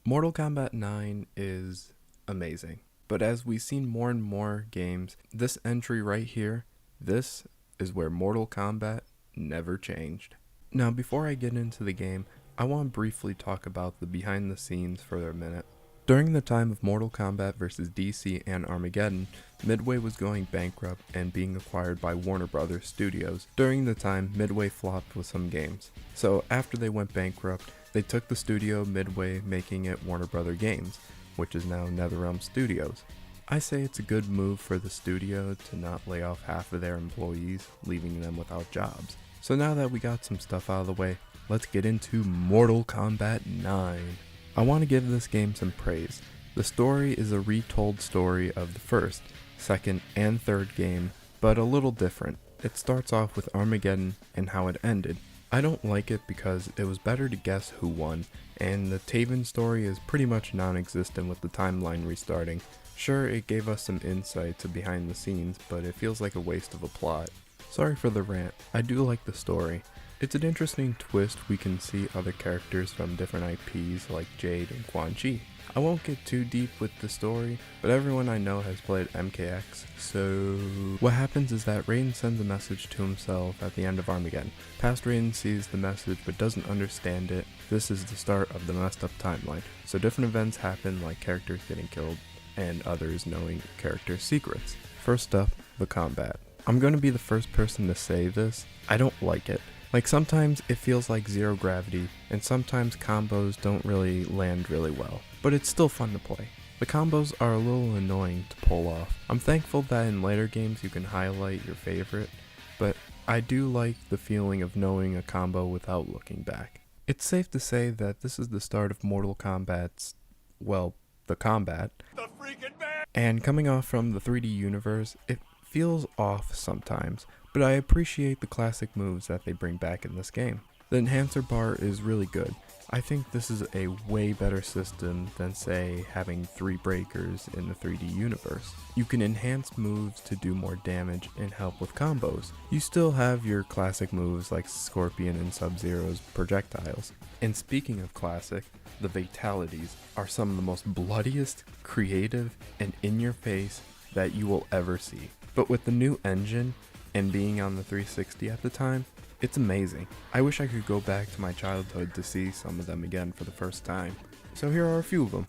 Mortal Kombat 9 is amazing, but as we've seen more and more games, this entry right here, this is where Mortal Kombat never changed. Now, before I get into the game, I want to briefly talk about the behind the scenes for a minute. During the time of Mortal Kombat vs. DC and Armageddon, Midway was going bankrupt and being acquired by Warner Brothers Studios. During the time, Midway flopped with some games. So after they went bankrupt, they took the studio Midway, making it Warner Brothers Games, which is now NetherRealm Studios. I say it's a good move for the studio to not lay off half of their employees, leaving them without jobs. So now that we got some stuff out of the way, let's get into Mortal Kombat 9. I want to give this game some praise. The story is a retold story of the first, second, and third game, but a little different. It starts off with Armageddon and how it ended. I don't like it because it was better to guess who won, and the Taven story is pretty much non-existent with the timeline restarting. Sure, it gave us some insight to behind the scenes, but it feels like a waste of a plot. Sorry for the rant, I do like the story. It's an interesting twist. We can see other characters from different IPs like Jade and Quan Chi. I won't get too deep with the story, but everyone I know has played MKX, so what happens is that Raiden sends a message to himself at the end of Armageddon. Past Raiden sees the message but doesn't understand it. This is the start of the messed up timeline. So different events happen, like characters getting killed and others knowing character secrets. First up, the combat. I'm going to be the first person to say this. I don't like it. Like, sometimes it feels like zero gravity, and sometimes combos don't really land really well, but it's still fun to play. The combos are a little annoying to pull off. I'm thankful that in later games you can highlight your favorite, but I do like the feeling of knowing a combo without looking back. It's safe to say that this is the start of Mortal Kombat's, well, the combat. The freaking man! And coming off from the 3D universe, it feels off sometimes, but I appreciate the classic moves that they bring back in this game. The enhancer bar is really good. I think this is a way better system than, say, having 3 breakers in the 3D universe. You can enhance moves to do more damage and help with combos. You still have your classic moves like Scorpion and Sub-Zero's projectiles. And speaking of classic, the fatalities are some of the most bloodiest, creative, and in-your-face that you will ever see. But with the new engine, and being on the 360 at the time, it's amazing. I wish I could go back to my childhood to see some of them again for the first time. So here are a few of them.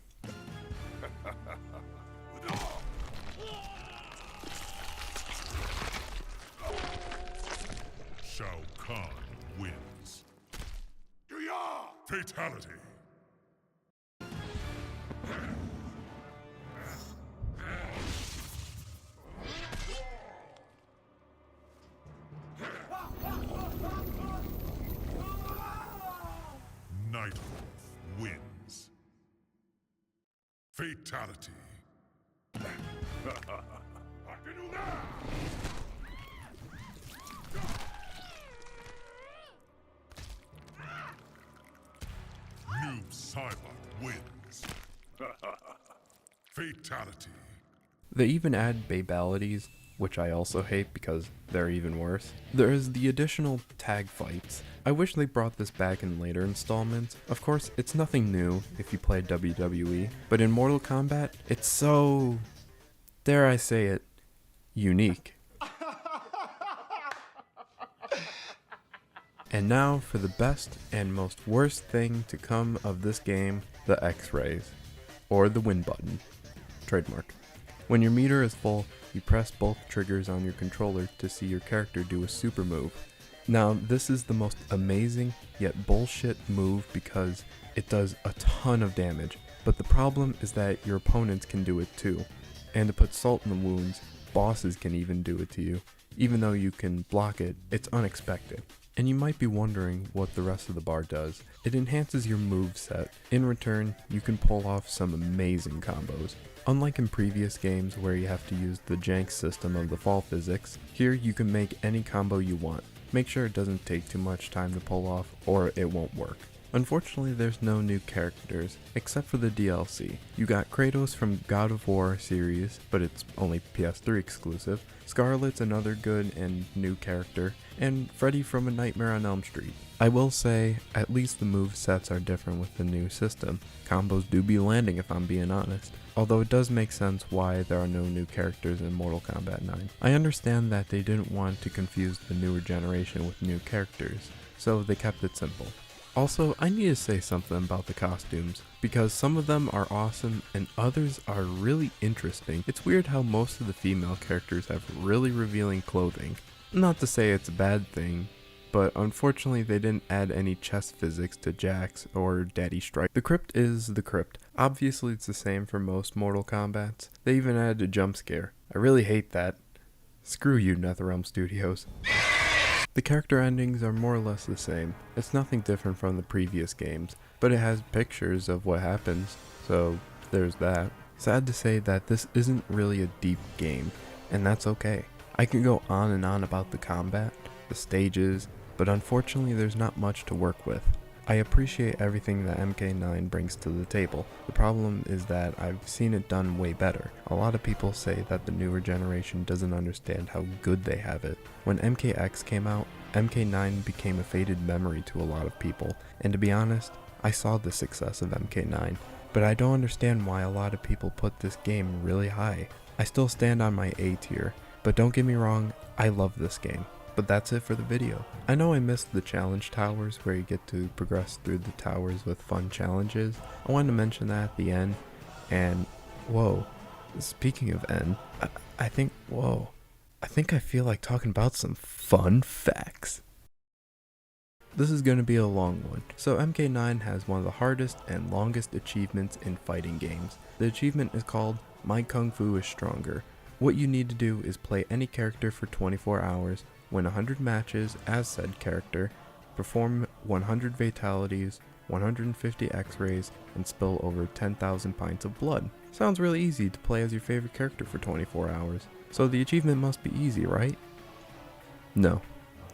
Shao Kahn wins. Fatality. Nightwolf wins. Fatality. I can do that! Noob Saibot wins. Fatality. They even add babalities, which I also hate because they're even worse. There is the additional tag fights. I wish they brought this back in later installments. Of course, it's nothing new if you play WWE, but in Mortal Kombat, it's so, dare I say it, unique. And now for the best and most worst thing to come of this game, the X-rays, or the win button. Trademark. When your meter is full, you press both triggers on your controller to see your character do a super move. Now, this is the most amazing yet bullshit move because it does a ton of damage, but the problem is that your opponents can do it too. And to put salt in the wounds, bosses can even do it to you. Even though you can block it, it's unexpected. And you might be wondering what the rest of the bar does. It enhances your moveset. In return, you can pull off some amazing combos. Unlike in previous games where you have to use the jank system of the fall physics, here you can make any combo you want. Make sure it doesn't take too much time to pull off or it won't work. Unfortunately, there's no new characters, except for the DLC. You got Kratos from God of War series, but it's only PS3 exclusive. Scarlet's another good and new character, and Freddy from A Nightmare on Elm Street. I will say, at least the move sets are different with the new system. Combos do be landing if I'm being honest. Although it does make sense why there are no new characters in Mortal Kombat 9. I understand that they didn't want to confuse the newer generation with new characters, so they kept it simple. Also, I need to say something about the costumes, because some of them are awesome and others are really interesting. It's weird how most of the female characters have really revealing clothing. Not to say it's a bad thing, but unfortunately they didn't add any chest physics to Jax or Daddy Strike. The crypt is the crypt. Obviously it's the same for most Mortal Kombats. They even added a jump scare. I really hate that. Screw you, NetherRealm Studios. The character endings are more or less the same. It's nothing different from the previous games, but it has pictures of what happens, so there's that. Sad to say that this isn't really a deep game, and that's okay. I can go on and on about the combat, the stages, but unfortunately there's not much to work with. I appreciate everything that MK9 brings to the table. The problem is that I've seen it done way better. A lot of people say that the newer generation doesn't understand how good they have it. When MKX came out, MK9 became a faded memory to a lot of people, and to be honest, I saw the success of MK9, but I don't understand why a lot of people put this game really high. I still stand on my A tier, but don't get me wrong, I love this game. But that's it for the video. I know I missed the challenge towers where you get to progress through the towers with fun challenges. I wanted to mention that at the end. And whoa, speaking of end, I think I feel like talking about some fun facts. This is going to be a long one. So MK9 has one of the hardest and longest achievements in fighting games. The achievement is called My Kung Fu is Stronger. What you need to do is play any character for 24 hours, win 100 matches as said character, perform 100 fatalities, 150 x-rays, and spill over 10,000 pints of blood. Sounds really easy to play as your favorite character for 24 hours. So the achievement must be easy, right? No,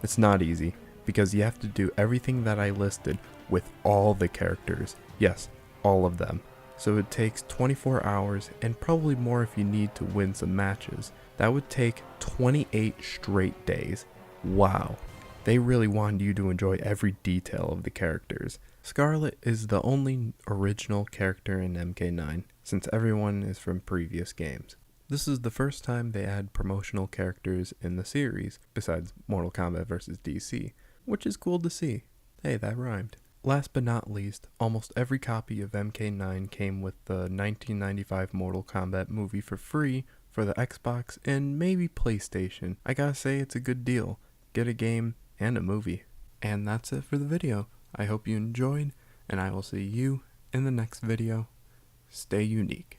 it's not easy, because you have to do everything that I listed with all the characters. Yes, all of them. So it takes 24 hours and probably more if you need to win some matches. That would take 28 straight days. Wow. They really wanted you to enjoy every detail of the characters. Scarlet is the only original character in MK9, since everyone is from previous games. This is the first time they add promotional characters in the series, besides Mortal Kombat vs. DC, which is cool to see. Hey, that rhymed. Last but not least, almost every copy of MK9 came with the 1995 Mortal Kombat movie for free for the Xbox and maybe PlayStation. I gotta say, it's a good deal. Get a game and a movie. And that's it for the video. I hope you enjoyed, and I will see you in the next video. Stay unique.